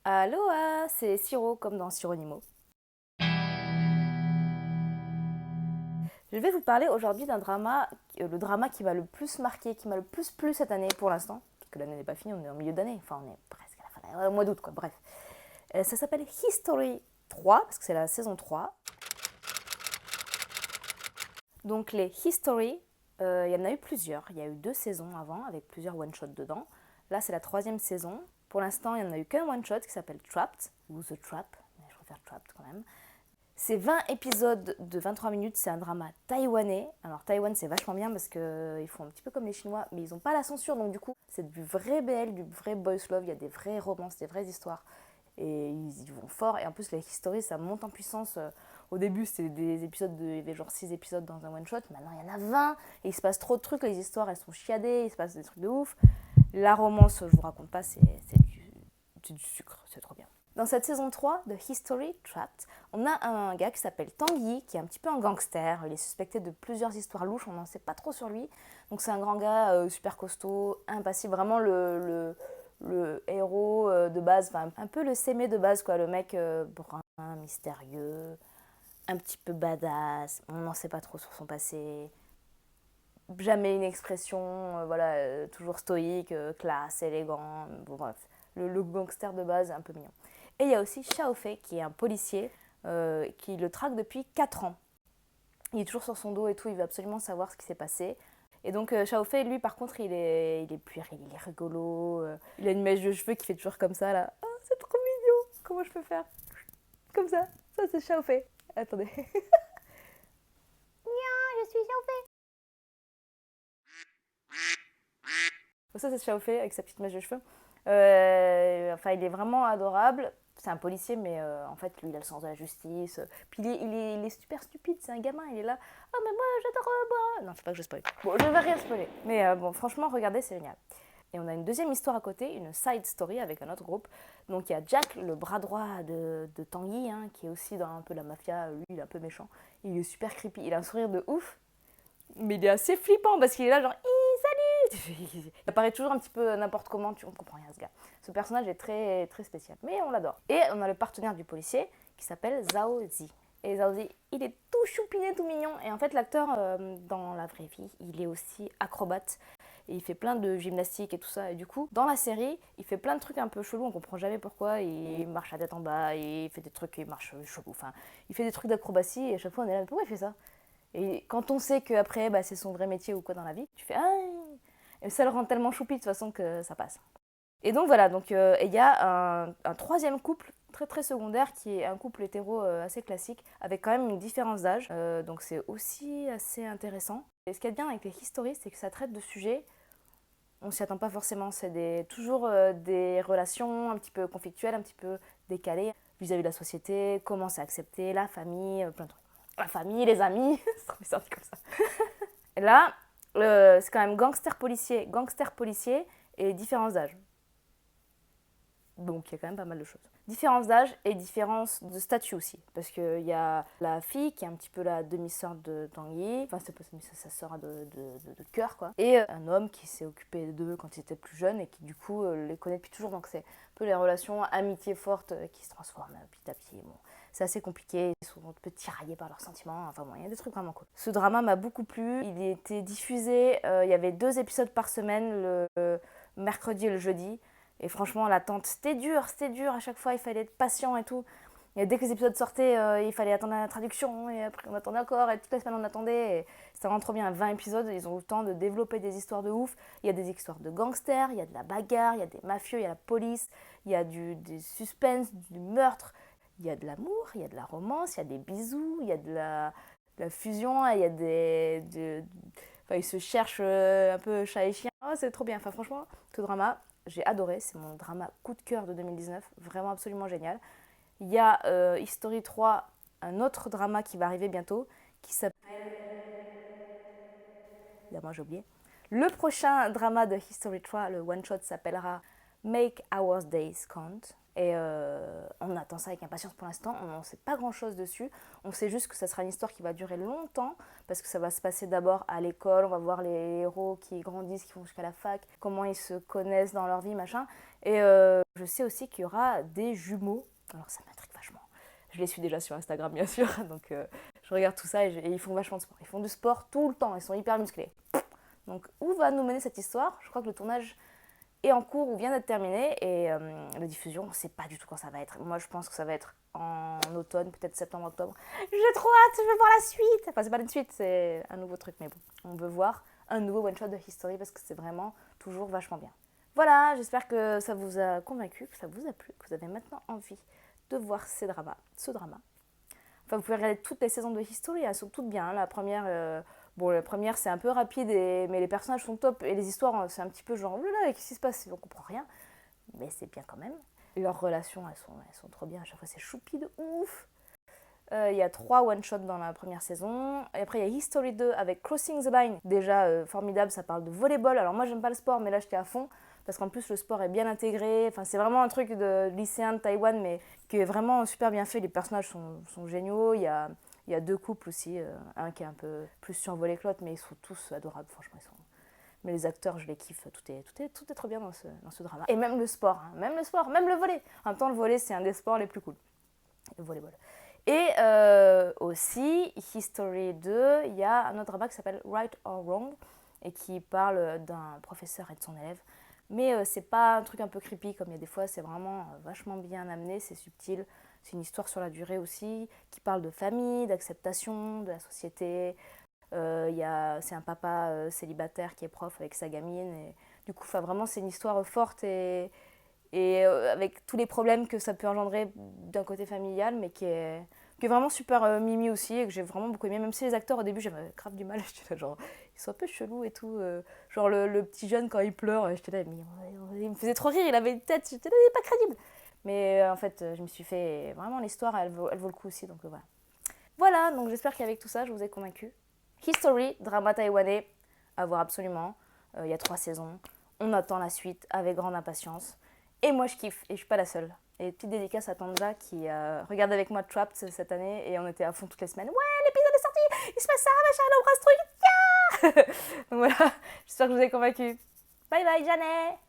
Aloha, c'est Siro comme dans Sironimo. Je vais vous parler aujourd'hui d'un drama, le drama qui m'a le plus marqué, qui m'a le plus plu cette année pour l'instant, parce que l'année n'est pas finie, on est en milieu d'année, enfin on est presque à la fin, au mois d'août quoi, bref. Ça s'appelle History 3, parce que c'est la saison 3. Donc les History, il y en a eu plusieurs, il y a eu 2 saisons avant, avec plusieurs one-shots dedans. Là c'est la troisième saison. Pour l'instant il n'y en a eu qu'un one-shot qui s'appelle Trapped, ou The Trap, mais je préfère Trapped quand même. C'est 20 épisodes de 23 minutes, c'est un drama taïwanais. Alors Taïwan c'est vachement bien parce qu'ils font un petit peu comme les Chinois, mais ils n'ont pas la censure, donc du coup c'est du vrai BL, du vrai boys love, il y a des vraies romances, des vraies histoires. Et ils y vont fort, et en plus les histories ça monte en puissance. Au début c'était des épisodes, il y avait genre 6 épisodes dans un one shot, maintenant il y en a 20, et il se passe trop de trucs, les histoires elles sont chiadées, il se passe des trucs de ouf. La romance, je vous raconte pas, c'est du sucre, c'est trop bien. Dans cette saison 3 de History Trapped, on a un gars qui s'appelle Tanguy, qui est un petit peu un gangster. Il est suspecté de plusieurs histoires louches, on n'en sait pas trop sur lui. Donc c'est un grand gars super costaud, impassible, vraiment le héros de base, enfin, un peu le sémé de base, quoi, le mec brun, mystérieux, un petit peu badass, on n'en sait pas trop sur son passé. Jamais une expression, voilà, toujours stoïque, classe, élégant, bon, bref. Le gangster de base, un peu mignon. Et il y a aussi Xiaofei, qui est un policier, qui le traque depuis 4 ans. Il est toujours sur son dos et tout, il veut absolument savoir ce qui s'est passé. Et donc Xiaofei, lui, par contre, il est puéril, il est rigolo. Il a une mèche de cheveux qui fait toujours comme ça, là. Oh, c'est trop mignon. Comment je peux faire comme ça? Ça, c'est Xiaofei. Attendez. Je suis Xiaofei. Ça, c'est Xiaofei avec sa petite mèche de cheveux. Enfin, il est vraiment adorable. C'est un policier, mais en fait, lui, il a le sens de la justice. Puis il est super stupide, c'est un gamin. Il est là. Ah, mais moi, j'adore moi. Non, faut pas que je spoil. Bon, je vais rien spoiler. Mais bon, franchement, regardez, c'est génial. Et on a une deuxième histoire à côté, une side story avec un autre groupe. Donc il y a Jack, le bras droit de Tanguy, hein, qui est aussi dans un peu la mafia. Lui, il est un peu méchant. Il est super creepy. Il a un sourire de ouf. Mais il est assez flippant parce qu'il est là, genre, salut. Il apparaît toujours un petit peu n'importe comment, tu comprends rien, ce gars. Ce personnage est très, très spécial, mais on l'adore. Et on a le partenaire du policier qui s'appelle Zhao Zi. Et Zhao Zi, il est tout choupinet, tout mignon. Et en fait, l'acteur, dans la vraie vie, il est aussi acrobate. Et il fait plein de gymnastique et tout ça. Et du coup, dans la série, il fait plein de trucs un peu chelous, on comprend jamais pourquoi. Il marche la tête en bas, il fait des trucs, il marche chelou. Enfin, il fait des trucs d'acrobatie et à chaque fois on est là, pourquoi il fait ça? Et quand on sait qu'après, bah, c'est son vrai métier ou quoi dans la vie, tu fais ah. Et ça le rend tellement choupi de toute façon que ça passe. Et donc voilà, donc il y a un troisième couple très très secondaire qui est un couple hétéro assez classique avec quand même une différence d'âge. Donc c'est aussi assez intéressant. Et ce qui est bien avec les histories, c'est que ça traite de sujets on s'y attend pas forcément. C'est toujours des relations un petit peu conflictuelles, un petit peu décalées vis-à-vis de la société, comment c'est accepté, la famille, plein de trucs. La famille, les amis, c'est trop bizarre dit comme ça. Et là, c'est quand même gangster policier et différence d'âge. Donc il y a quand même pas mal de choses. Différence d'âge et différence de statut aussi. Parce qu'il y a la fille qui est un petit peu la demi-sœur de Tanguy. Enfin, c'est pas sa sœur de cœur, quoi. Et un homme qui s'est occupé d'eux quand ils étaient plus jeunes et qui, du coup, les connaît depuis toujours. Donc c'est un peu les relations amitié fortes qui se transforment petit à petit. Bon, c'est assez compliqué. Ils sont un peu tiraillés par leurs sentiments. Enfin bon, il y a des trucs vraiment cool. Ce drama m'a beaucoup plu. Il était diffusé. Il y avait 2 épisodes par semaine, le mercredi et le jeudi. Et franchement, l'attente, c'était dur, à chaque fois, il fallait être patient et tout. Et dès que les épisodes sortaient, il fallait attendre la traduction, et après on attendait encore, et toute la semaine on attendait. Et c'était vraiment trop bien, 20 épisodes, ils ont eu le temps de développer des histoires de ouf. Il y a des histoires de gangsters, il y a de la bagarre, il y a des mafieux, il y a la police, il y a du suspense, du meurtre, il y a de l'amour, il y a de la romance, il y a des bisous, il y a de la fusion, il y a enfin, ils se cherchent un peu chat et chien. Oh, c'est trop bien, enfin franchement, ce drama, j'ai adoré, c'est mon drama coup de cœur de 2019, vraiment absolument génial. Il y a History 3, un autre drama qui va arriver bientôt, qui s'appelle... Évidemment, j'ai oublié. Le prochain drama de History 3, le one-shot, s'appellera Make Our Days Count. Et on attend ça avec impatience pour l'instant. On n'en sait pas grand-chose dessus. On sait juste que ça sera une histoire qui va durer longtemps, parce que ça va se passer d'abord à l'école. On va voir les héros qui grandissent, qui vont jusqu'à la fac, comment ils se connaissent dans leur vie, machin. Et je sais aussi qu'il y aura des jumeaux. Alors ça m'intrigue vachement. Je les suis déjà sur Instagram, bien sûr. Donc je regarde tout ça et ils font vachement de sport. Ils font du sport tout le temps. Ils sont hyper musclés. Donc où va nous mener cette histoire? Je crois que le tournage est en cours ou vient d'être terminé. Et la diffusion, on ne sait pas du tout quand ça va être. Moi, je pense que ça va être en automne, peut-être septembre-octobre. J'ai trop hâte, je veux voir la suite. Enfin, c'est pas une suite, c'est un nouveau truc. Mais bon, on veut voir un nouveau one-shot de History parce que c'est vraiment toujours vachement bien. Voilà, j'espère que ça vous a convaincu, que ça vous a plu, que vous avez maintenant envie de voir ce drama. Enfin, vous pouvez regarder toutes les saisons de History, elles sont toutes bien. Hein. La première c'est un peu rapide, mais les personnages sont top. Et les histoires, c'est un petit peu genre, oh là là, qu'est-ce qui se passe? On comprend rien. Mais c'est bien quand même. Leurs relations, elles sont trop bien. À chaque fois, c'est choupi de ouf. Il y a 3 one-shots dans la première saison. Et après, il y a History 2 avec Crossing the Line. Déjà formidable, ça parle de volleyball. Alors moi, j'aime pas le sport, mais là, j'étais à fond. Parce qu'en plus, le sport est bien intégré. Enfin, c'est vraiment un truc de lycéen de Taïwan, mais qui est vraiment super bien fait. Les personnages sont géniaux. Il y a 2 couples aussi. Un qui est un peu plus survolé que l'autre, mais ils sont tous adorables. Franchement, mais les acteurs, je les kiffe. Tout est trop bien dans ce drama. Et même le sport, hein. Même le sport, même le volley. En même temps, le volley, c'est un des sports les plus cool. Le volleyball. Et aussi, History 2, il y a un autre drama qui s'appelle Right or Wrong et qui parle d'un professeur et de son élève. Mais c'est pas un truc un peu creepy comme il y a des fois, c'est vraiment vachement bien amené, c'est subtil. C'est une histoire sur la durée aussi qui parle de famille, d'acceptation, de la société. C'est un papa célibataire qui est prof avec sa gamine. Et, du coup, vraiment, c'est une histoire forte et avec tous les problèmes que ça peut engendrer d'un côté familial, mais qui est vraiment super mimi aussi, et que j'ai vraiment beaucoup aimé, même si les acteurs au début j'avais grave du mal, j'étais là genre, ils sont un peu chelous et tout, genre le petit jeune quand il pleure, j'étais là, mais il me faisait trop rire, il avait une tête, j'étais là, il est pas crédible. Mais en fait, je me suis fait, vraiment l'histoire, elle vaut le coup aussi, donc voilà. Voilà, donc j'espère qu'avec tout ça, je vous ai convaincu. History, drama taïwanais, à voir absolument. Il y a 3 saisons. On attend la suite avec grande impatience. Et moi, je kiffe, et je suis pas la seule. Et petite dédicace à Tanja qui regarde avec moi Trapped cette année, et on était à fond toutes les semaines. Ouais, l'épisode est sorti, il se passe ça, machin, on embrasse truc, yeah. Donc voilà, j'espère que je vous ai convaincu. Bye bye, Janet.